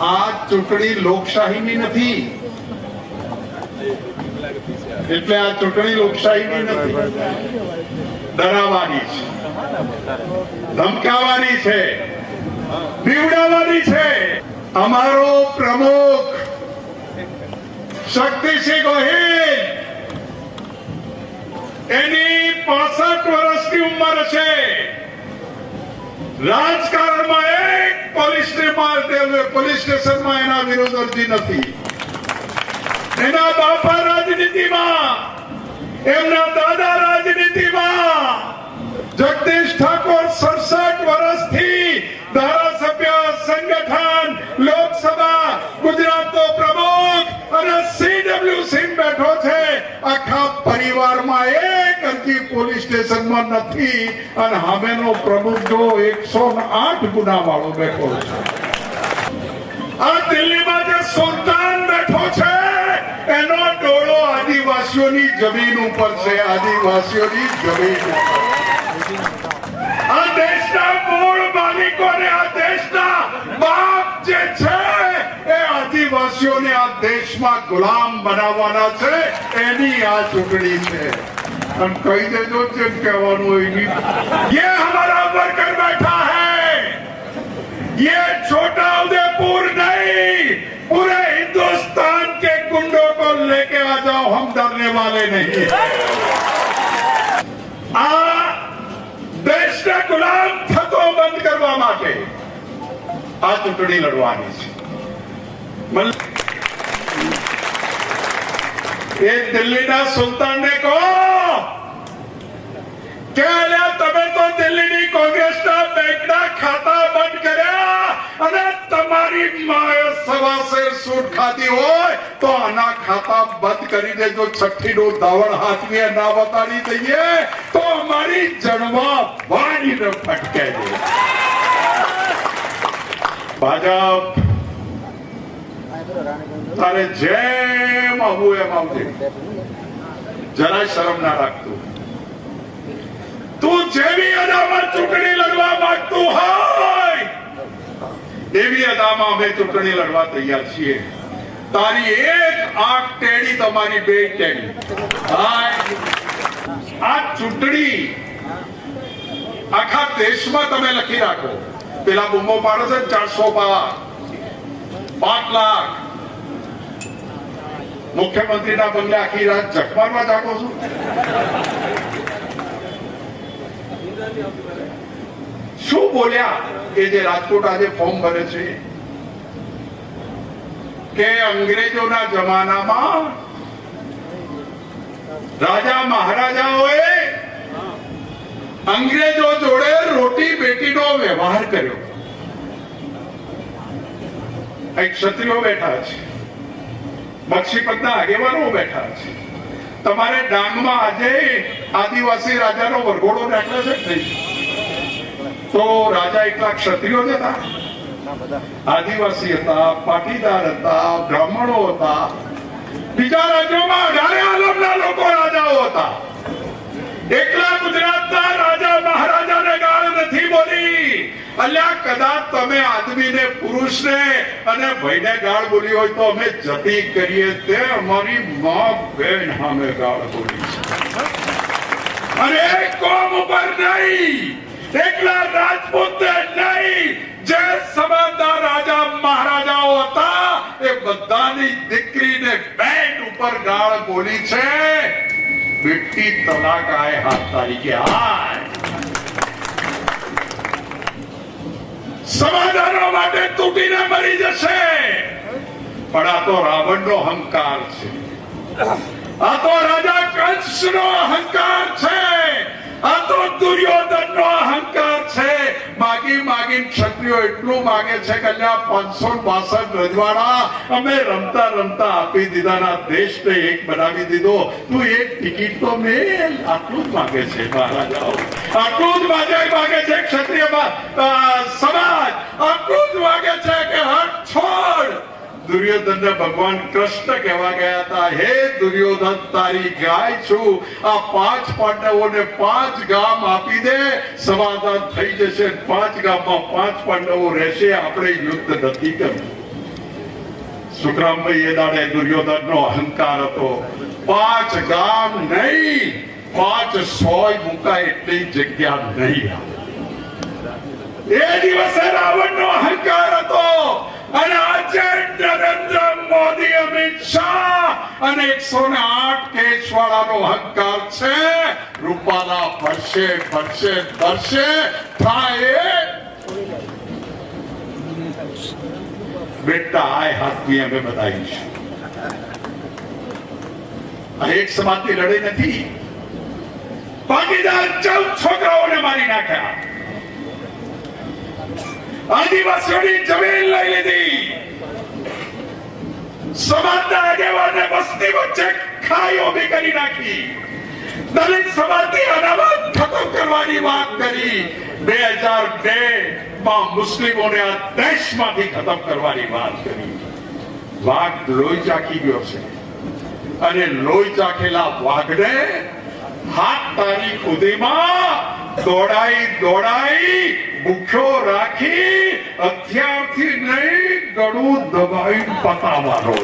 આ ચૂંટણી લોકશાહીની નથી, એટલે આ ચૂંટણી લોકશાહીની નથી, ડરાવવાની છે, ધમકાવવાની છે, બીવડાવવાની છે. અમારો પ્રમુખ શક્તિસિંહ ગોહિલ, એની 65 વર્ષની ઉંમર છે. રાજકારણમાં એક પોલીસ સ્ટેશનમાં એના વિરુદ્ધ અરજી નથી. એના બાપા રાજનીતિમાં, એમના દાદા રાજનીતિમાં. જગદીશ ઠાકોર 67 વર્ષથી ધારાસભ્ય, સંગઠન, લોકસભા, ગુજરાતનો પ્રમુખ અને CWC બેઠો છે. આખા પરિવારમાં એક અરજી પોલીસ સ્ટેશનમાં નથી અને સામેનો પ્રમુખ જો 108 ગુના વાળો બેઠો છે. આ દિલ્હીમાં જે સુલતાન બેઠો છે એનો ડોળો આદિવાસીઓની જમીન ઉપર છે, આદિવાસીઓની જમીન ઉપર. આ દેશના મૂળ માલિકોને, આ દેશના બાપ જે છે એ આદિવાસીઓને આ દેશમાં ગુલામ બનાવવાના છે. એની આ ચૂંટણી છે. અને કહી દેજો જેમ કહેવાનું હોય નહીં. ये हमारा वर्कर बैठा है, ये छोटा उदयपुर नहीं, पूरे हिंदुस्तान के गुंडों को लेके आ जाओ, हम डरने वाले नहीं. આ દેશને ગુલામ થતો બંધ કરવા માટે આ ચૂંટણી લડવાની છે. એ દિલ્હીના સુલતાનને કહો કે તમે તો દિલ્હીની કોંગ્રેસના બેંકના ખાતા બંધ કર્યા અને તમારી માએ સવાસેર સૂટ ખાધી હોય તો આના ખાતા બંધ કરી દેજો. છઠ્ઠીનો દાવણ હાથવીએ ના બતાડી દઈએ તો અમારી જણવા વાળીને ફટકે દે. ભાજપ તારે જેમ આવું એમ આવજે, જરાય શરમ ના રાખતું. તું જેવી અદામાં ચૂંટણી લડવા માંગતું હોય એવી અદામાં અમે ચૂંટણી લડવા તૈયાર છીએ. તારી એક આંખ ટેડી, તમારી બે ટેડી. આ ચૂંટણી આખા દેશમાં તમે લખી રાખો. પેલા બૂમો પાડો છે 400 પાર, 5 લાખ. મુખ્યમંત્રીના બંગલે આખી રાત જખમારવા જાગો છું. શું બોલ્યા એ જે રાજકોટ આજે ફોર્મ ભરે છે કે અંગ્રેજોના જમાનામાં રાજા મહારાજાઓએ અંગ્રેજો જોડે રોટી બેટીનો વ્યવહાર કર્યો. એક ક્ષત્રિયો બેઠા છે, બક્ષીપતના આગેવાનો બેઠા છે. તમારે ડાંગમાં આજે આદિવાસી રાજાનો વરઘોડો દાખલો છે નહીં, તો રાજા એકલા ક્ષત્રિયો જ હતા? આદિવાસી હતા, પાટીદાર હતા, બ્રાહ્મણો હતા. બીજા રાજ્યોમાં 18 આલમના લોકો રાજાઓ હતા. એકલા ગુજરાતના રાજા મહારાજાને ગાળ નથી બોલી. અલ્યા કદાચ તમે આદમીને, પુરુષને અને ભાઈને ગાળ બોલી હોય તો અમે જતી કરીએ. તે અમારી માં બેન સામે ગાળ બોલી અને એક કોમ ઉપર નહીં, એકલા રાજપૂત નહીં, જે સમાજના રાજા મહારાજાઓ હતા એ બધાની દીકરીને બેન ઉપર ગાળ બોલી છે. બેટી તલાક આય હાથ તારીખે આય. સમાધાનો માટે તૂટીને મરી જશે. પણ આ તો રાવણનો અહંકાર છે, આ તો રાજા કંસનો અહંકાર છે, આ તો દુર્યોધનનો અહંકાર છે. માગી માગી ક્ષત્રિયો એટલું માગે છે કે 562 રજવાડા અમે રમતા રમતા આપી દીધાના દેશને એક બનાવી દીધો. તું એક ટિકિટ તો મેલ. આટલું જ માગે છે મહારાજાઓ, આટલું જ માગે છે ક્ષત્રિય સમાજ, આટલું જ માગે છે કે હટ છોડ. દુર્યોધનને ભગવાન કૃષ્ણ કહેવા ગયા હતા, હે દુર્યોધન તારી ગાય છું, આ 5 પાંડવોને 5 ગામ આપી દે, સમાધાન થઈ જશે. 5 ગામમાં 5 પાંડવો રહેશે. આપણે યુદ્ધ નથી કરવું. સુખરામભાઈ એ દાડે દુર્યોધનનો અહંકાર હતો. 5 ગામ નહીં, 5 સોય મુકાય એટલી જગ્યા નહીં. એ દિવસે રાવણનો અહંકાર હતો અને આજે નરેન્દ્ર મોદી, અમિત શાહ અને 108 કેસવાળાનો અહંકાર છે. રૂપાલા ભરશે ભરશે ભરશે થાય. બેટા આય હાથથી અમે બતાવીશું. આ એક સમાજની લડાઈ નથી. પાટીદાર 14 છોકરાઓને મારી નાખ્યા. આદિવાસીઓની જમીન લઈ લીધી. સમાજના આગેવાનને વસ્તી વચ્ચે ખાઈ ઉભી કરી નાખી. દલિત સમાજની અનામત ખતમ કરવાની વાત કરી. 2002 માં મુસ્લિમોને આ દેશમાંથી ખતમ કરવાની વાત કરી. વાઘ લોહી ચાખી ગયો છે અને લોહી ચાખેલા વાઘને 7 તારીખ સુધીમાં દોડાઈ ભૂખ્યો રાખી અત્યારથી નહીં ગળું દબાઈ પતાવવાનો.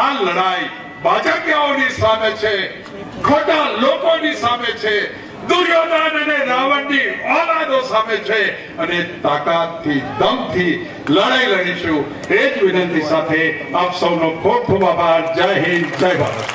આ લડાઈ ભાજપિયાઓની સામે છે, ખોટા લોકોની સામે છે, દુર્યોધન અને રાવણની ઓલાદો સામે છે અને તાકાતથી દમથી લડાઈ લડીશું. એ જ વિનંતી સાથે આપ સૌનો ખૂબ ખૂબ આભાર. જય હિન્દ, જય ભારત.